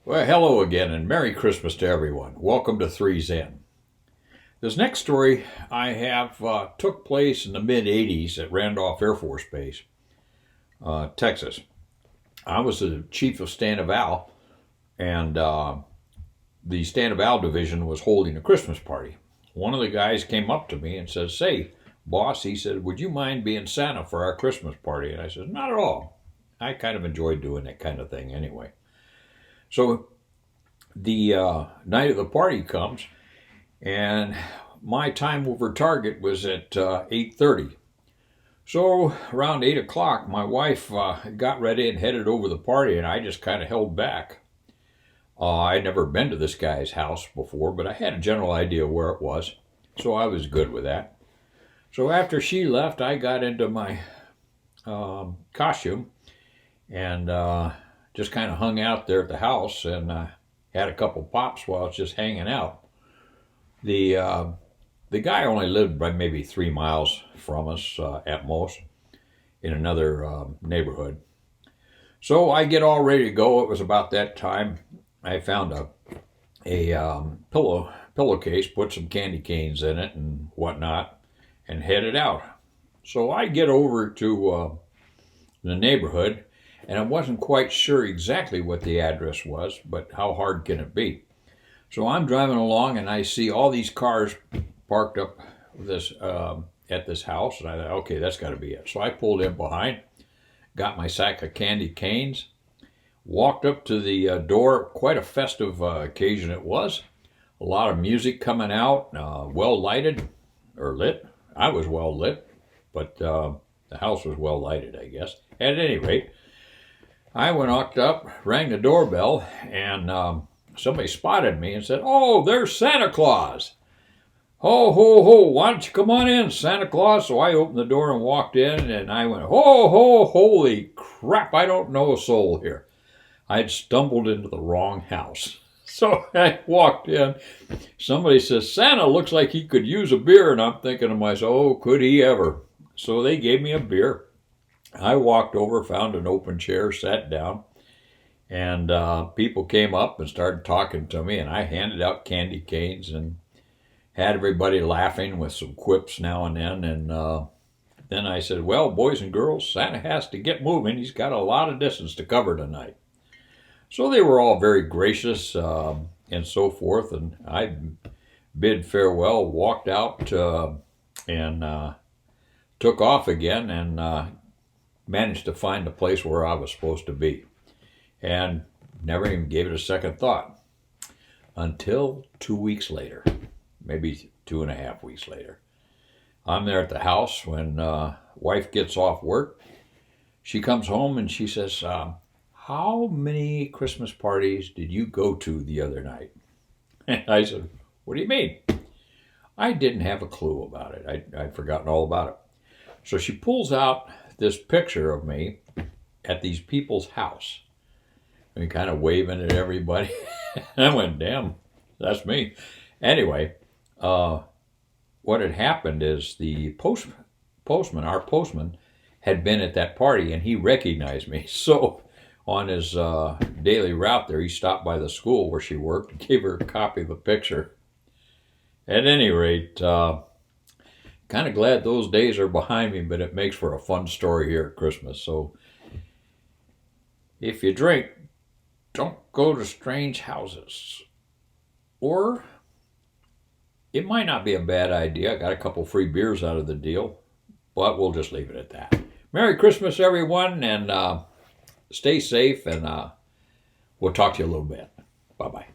Well, hello again, and Merry Christmas to everyone. Welcome to Three's In. This next story I have took place in the mid 80s at Randolph Air Force Base, Texas. I was the chief of Stand-of-Al, and the Stand-of-Al division was holding a Christmas party. One of the guys came up to me and says, "Say, boss," he said, "would you mind being Santa for our Christmas party?" And I said, "Not at all. I kind of enjoy doing that kind of thing anyway." So the night of the party comes, and my time over target was at 8:30. So around 8 o'clock, my wife got ready and headed over the party, and I just kind of held back. I'd never been to this guy's house before, but I had a general idea where it was, so I was good with that. So after she left, I got into my costume and just kind of hung out there at the house and had a couple pops while I was just hanging out. The guy only lived by maybe 3 miles from us at most in another neighborhood. So I get all ready to go. It was about that time. I found a pillowcase, put some candy canes in it and whatnot, and headed out. So I get over to the neighborhood, and I wasn't quite sure exactly what the address was, but how hard can it be? So I'm driving along, and I see all these cars parked up at this house, and I thought, okay, that's got to be it. So I pulled in behind, got my sack of candy canes, walked up to the door. Quite a festive occasion it was. A lot of music coming out, well lighted, or lit. I was well lit, but the house was well lighted, I guess. At any rate, I walked up, rang the doorbell, and somebody spotted me and said, "Oh, there's Santa Claus. Ho, ho, ho, why don't you come on in, Santa Claus?" So I opened the door and walked in, and I went, "Ho, ho, holy crap, I don't know a soul here." I'd stumbled into the wrong house. So I walked in. Somebody says, "Santa looks like he could use a beer." And I'm thinking to myself, oh, could he ever? So they gave me a beer. I walked over, found an open chair, sat down, and people came up and started talking to me, and I handed out candy canes and had everybody laughing with some quips now and then. And then I said, "Well, boys and girls, Santa has to get moving. He's got a lot of distance to cover tonight." So they were all very gracious and so forth, and I bid farewell, walked out, and took off again, and managed to find the place where I was supposed to be, and never even gave it a second thought until 2 weeks later, maybe 2.5 weeks later. I'm there at the house when wife gets off work. She comes home and she says, "How many Christmas parties did you go to the other night?" And I said, "What do you mean?" I didn't have a clue about it. I'd forgotten all about it. So she pulls out this picture of me at these people's house and kind of waving at everybody. I went, "Damn, that's me." Anyway, what had happened is the our postman, had been at that party, and he recognized me. So on his daily route there, he stopped by the school where she worked and gave her a copy of the picture. At any rate, kind of glad those days are behind me, but it makes for a fun story here at Christmas. So if you drink, don't go to strange houses. Or it might not be a bad idea. I got a couple free beers out of the deal, but we'll just leave it at that. Merry Christmas, everyone, and stay safe, and we'll talk to you a little bit. Bye-bye.